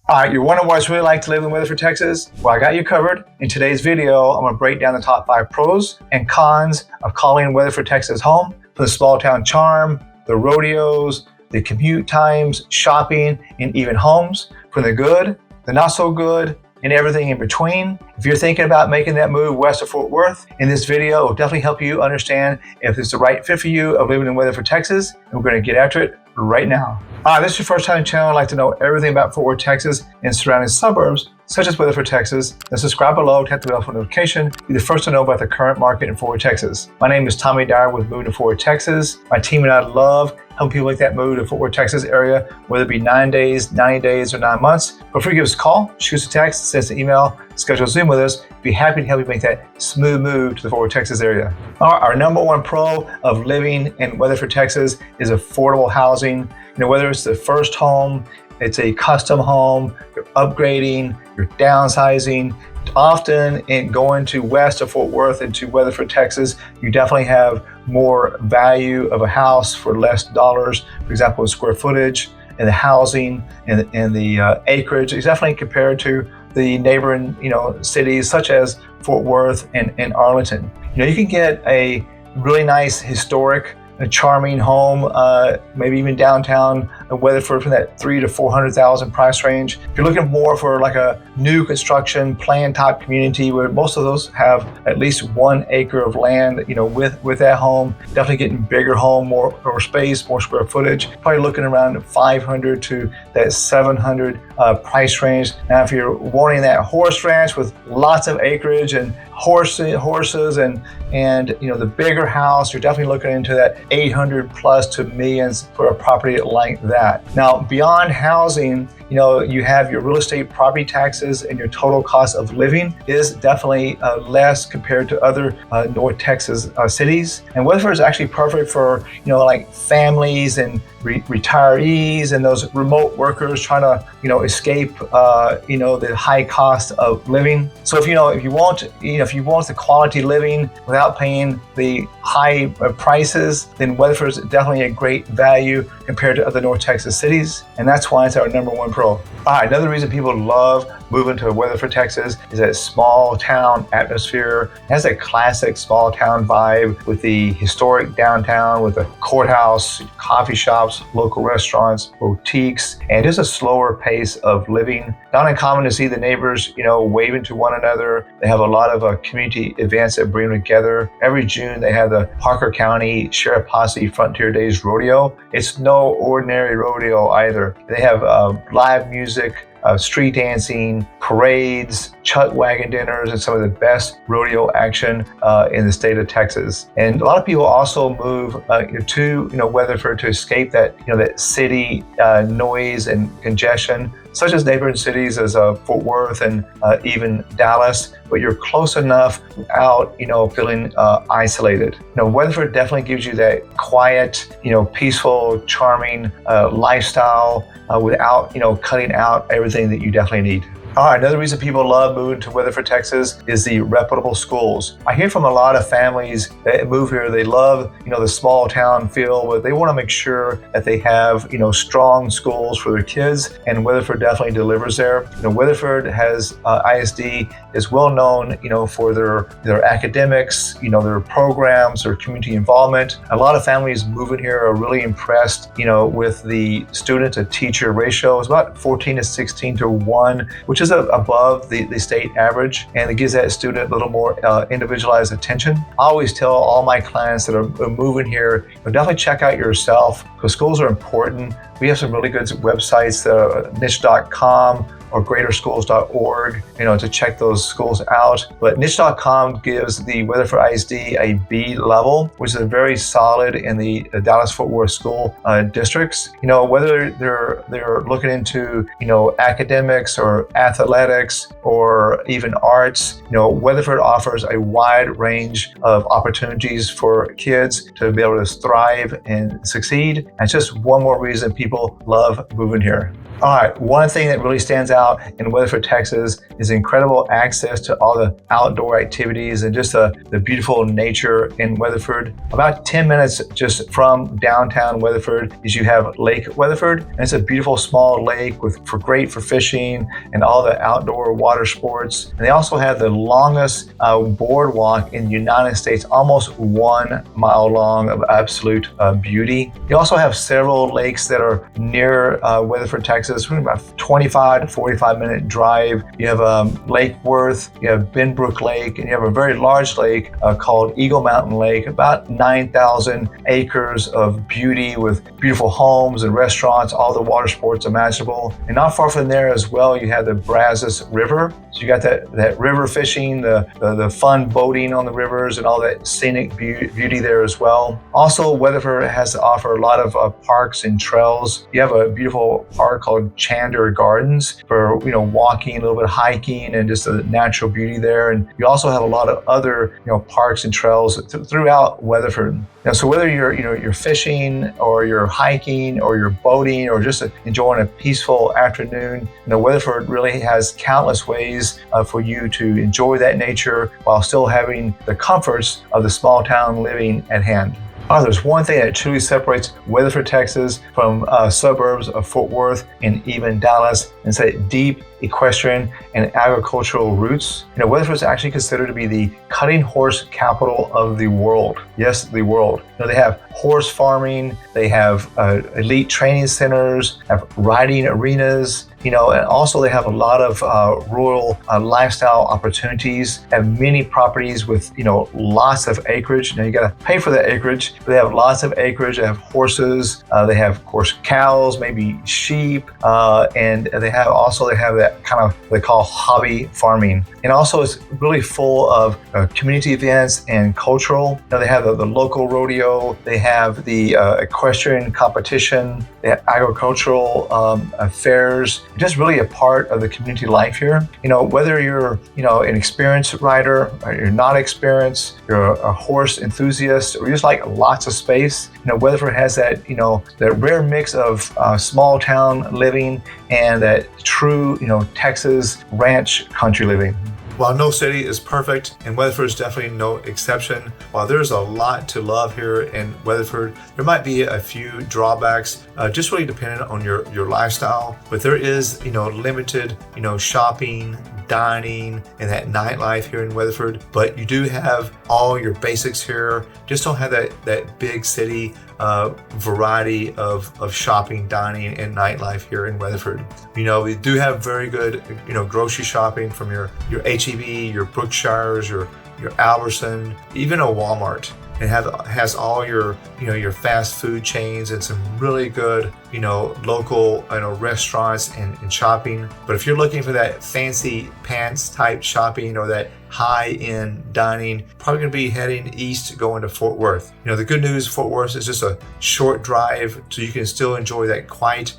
All right, you're wondering what it's really like to live in Weatherford, Texas? Well, I got you covered. In today's video, I'm gonna break down the top 5 pros and cons of calling Weatherford, Texas home, from the small town charm, the rodeos, the commute times, shopping, and even homes, from the good, the not so good, and everything in between. If you're thinking about making that move west of Fort Worth, in this video, it will definitely help you understand if it's the right fit for you of living in Weatherford, Texas, and we're gonna get after it right now. All right, this is your first time on the channel. I'd like to know everything about Fort Worth, Texas and surrounding suburbs, such as Weatherford, Texas. Then subscribe below, tap the bell for notification. Be the first to know about the current market in Fort Worth, Texas. My name is Tommy Dyer with Moving to Fort Worth, Texas. My team and I love helping people make that move to Fort Worth, Texas area, whether it be 9 days, 90 days, or 9 months. Before you give us a call, shoot us a text, send us an email, schedule a Zoom with us. Be happy to help you make that smooth move to the Fort Worth, Texas area. Our number one pro of living in Weatherford, Texas is affordable housing. Whether it's the first home, it's a custom home, you're upgrading, you're downsizing. Often in going to west of Fort Worth into Weatherford, Texas, you definitely have more value of a house for less dollars. For example, in square footage and the housing and the acreage is definitely compared to the neighboring cities such as Fort Worth and Arlington. You can get a really nice historic, a charming home, maybe even downtown Weatherford, from that $300,000 to $400,000 price range. If you're looking more for like a new construction planned type community where most of those have at least 1 acre of land, with that home, definitely getting bigger home, more space, more square footage, probably looking around 500 to that 700 price range. Now, if you're wanting that horse ranch with lots of acreage and horses and the bigger house, you're definitely looking into that 800 plus to millions for a property like that. Now, beyond housing, you have your real estate property taxes, and your total cost of living is definitely less compared to other North Texas cities. And Weatherford is actually perfect for, like families and retirees and those remote workers trying to, escape, the high cost of living. So if you want the quality living without paying the high prices, then Weatherford is definitely a great value compared to other North Texas cities. And that's why it's our number one pro. All right, another reason people love moving to Weatherford, Texas is that small town atmosphere. It has a classic small town vibe with the historic downtown, with the courthouse, coffee shops, local restaurants, boutiques, and just a slower pace of living. Not uncommon to see the neighbors, waving to one another. They have a lot of community events that bring them together. Every June, they have the Parker County Sheriff Posse Frontier Days Rodeo. It's no ordinary rodeo either. They have live music, street dancing, parades, chuck wagon dinners, and some of the best rodeo action in the state of Texas. And a lot of people also move to Weatherford to escape that that city noise and congestion, such as neighboring cities as Fort Worth and even Dallas. But you're close enough without feeling isolated. Weatherford definitely gives you that quiet, peaceful, charming lifestyle without cutting out everything that you definitely need. All right, another reason people love moving to Weatherford, Texas is the reputable schools. I hear from a lot of families that move here, they love, the small town feel, but they want to make sure that they have, strong schools for their kids, and Weatherford definitely delivers there. Weatherford has ISD is well known, for their academics, their programs, their community involvement. A lot of families moving here are really impressed, with the student to teacher ratio. It's about 14 to 16 to 1, which is above the state average, and it gives that student a little more individualized attention. I always tell all my clients that are moving here, definitely check out yourself, because schools are important. We have some really good websites, niche.com or greaterschools.org, to check those schools out. But niche.com gives the Weatherford ISD a B level, which is very solid in the Dallas-Fort Worth school districts. Whether they're looking into, academics or athletics or even arts, Weatherford offers a wide range of opportunities for kids to be able to thrive and succeed. And it's just one more reason people love moving here. All right, one thing that really stands out about in Weatherford, Texas is incredible access to all the outdoor activities and just the beautiful nature in Weatherford. About 10 minutes just from downtown Weatherford is you have Lake Weatherford, and it's a beautiful small lake great for fishing and all the outdoor water sports. And they also have the longest boardwalk in the United States, almost 1 mile long, of absolute beauty. You also have several lakes that are near Weatherford, Texas, about 25 to 45-minute drive. You have Lake Worth, you have Benbrook Lake, and you have a very large lake called Eagle Mountain Lake, about 9,000 acres of beauty with beautiful homes and restaurants, all the water sports imaginable. And not far from there as well, you have the Brazos River. So you got that river fishing, the fun boating on the rivers, and all that scenic beauty there as well. Also, Weatherford has to offer a lot of parks and trails. You have a beautiful park called Chander Gardens for walking, a little bit of hiking, and just the natural beauty there. And you also have a lot of other parks and trails throughout Weatherford. So whether you're fishing or you're hiking or you're boating or just enjoying a peaceful afternoon, Weatherford really has countless ways for you to enjoy that nature while still having the comforts of the small town living at hand. There's one thing that truly separates Weatherford, Texas from suburbs of Fort Worth and even Dallas, and it's that deep equestrian and agricultural roots. Weatherford is actually considered to be the cutting horse capital of the world. Yes, the world. They have horse farming, they have elite training centers, have riding arenas, and also they have a lot of rural lifestyle opportunities, have many properties with, lots of acreage. Now you got to pay for that acreage, but they have lots of acreage. They have horses, they have, of course, cows, maybe sheep, and they have that kind of what they call hobby farming. And also it's really full of community events and cultural. They have the local rodeo, they have the equestrian competition, they have agricultural fairs, just really a part of the community life here. Whether you're, an experienced rider or you're not experienced, you're a horse enthusiast, or you just like lots of space, Weatherford has that, that rare mix of small town living and that true, Texas ranch country living. While no city is perfect, and Weatherford is definitely no exception, while there's a lot to love here in Weatherford, there might be a few drawbacks, just really dependent on your lifestyle. But there is, limited, shopping, dining, and that nightlife here in Weatherford. But you do have all your basics here. Just don't have that big city variety of shopping, dining, and nightlife here in Weatherford. We do have very good, grocery shopping from your H-E-B, your Brookshires, your Albertson, even a Walmart. It has all your fast food chains and some really good local restaurants and shopping. But if you're looking for that fancy pants type shopping or that high-end dining, probably going to be heading east going to Fort Worth. The good news, Fort Worth is just a short drive, so you can still enjoy that quiet,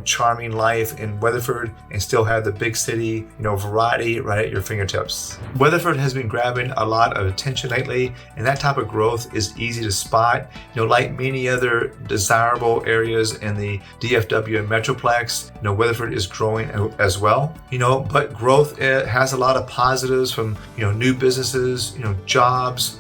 charming life in Weatherford and still have the big city, variety right at your fingertips. Weatherford has been grabbing a lot of attention lately, and that type of growth is easy to spot. Like many other desirable areas in the DFW and Metroplex, Weatherford is growing as well. But growth has a lot of positives from new businesses, jobs,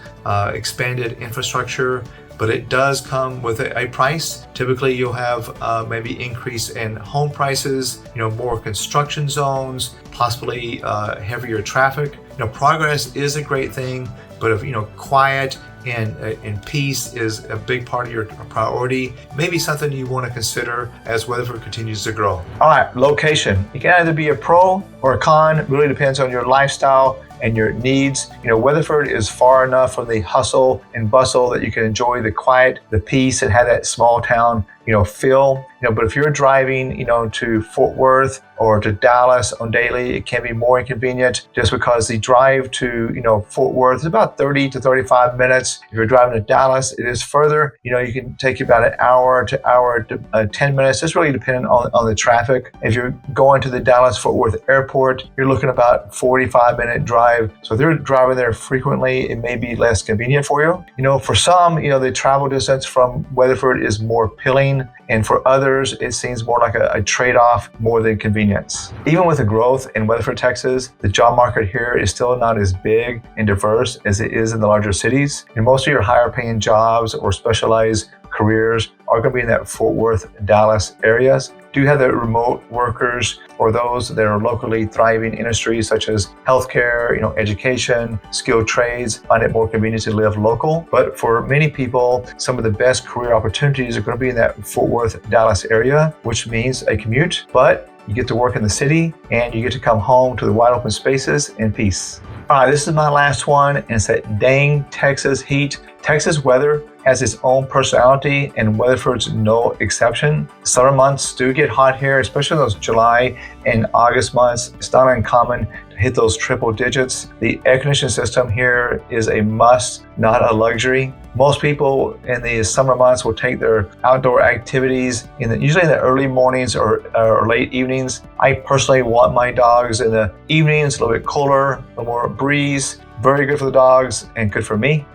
expanded infrastructure. But it does come with a price. Typically, you'll have maybe increase in home prices, more construction zones, possibly heavier traffic. Progress is a great thing, but if quiet and peace is a big part of your priority, maybe something you want to consider as Weatherford continues to grow. All right, location. You can either be a pro or a con. It really depends on your lifestyle and your needs. Weatherford is far enough from the hustle and bustle that you can enjoy the quiet, the peace, and have that small town, feel. But if you're driving, to Fort Worth or to Dallas on daily, it can be more inconvenient just because the drive to, Fort Worth is about 30 to 35 minutes. If you're driving to Dallas, it is further. You can take you about an hour to 10 minutes. It's really dependent on the traffic. If you're going to the Dallas-Fort Worth airport, you're looking about 45-minute drive. So if you're driving there frequently, it may be less convenient for you. For some, the travel distance from Weatherford is more appealing, and for others, it seems more like a trade-off more than convenience. Even with the growth in Weatherford, Texas, the job market here is still not as big and diverse as it is in the larger cities, and most of your higher paying jobs or specialized careers are going to be in that Fort Worth, Dallas areas. Do you have the remote workers or those that are locally thriving industries such as healthcare, education, skilled trades, find it more convenient to live local. But for many people, some of the best career opportunities are going to be in that Fort Worth, Dallas area, which means a commute, but you get to work in the city and you get to come home to the wide open spaces in peace. All right, this is my last one, and it's that dang Texas heat. Texas weather has its own personality, and Weatherford's no exception. Summer months do get hot here, especially those July and August months. It's not uncommon to hit those triple digits. The air conditioning system here is a must, not a luxury. Most people in the summer months will take their outdoor activities usually in the early mornings or late evenings. I personally want my dogs in the evenings, a little bit cooler, a little more breeze. Very good for the dogs and good for me.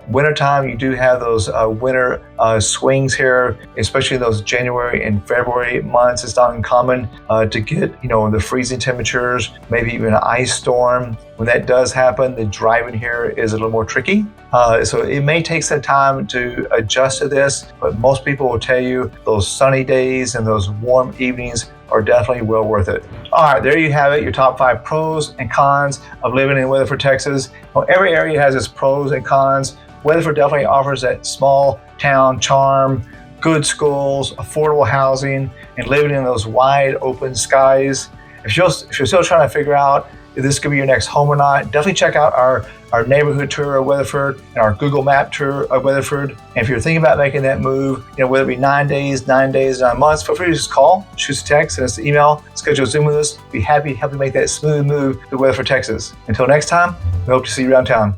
Wintertime, you do have those winter swings here, especially in those January and February months. It's not uncommon to get, the freezing temperatures, maybe even an ice storm. When that does happen, the driving here is a little more tricky. So it may take some time to adjust to this, but most people will tell you those sunny days and those warm evenings are definitely well worth it. All right, there you have it, your top 5 pros and cons of living in Weatherford, Texas. Well, every area has its pros and cons. Weatherford definitely offers that small town charm, good schools, affordable housing, and living in those wide open skies. If you're still trying to figure out if this could be your next home or not, definitely check out our neighborhood tour of Weatherford and our Google Map tour of Weatherford. And if you're thinking about making that move, whether it be 9 days, 9 months, feel free to just call, shoot us a text, send us an email, schedule a Zoom with us. Be happy to help you make that smooth move to Weatherford, Texas. Until next time, we hope to see you around town.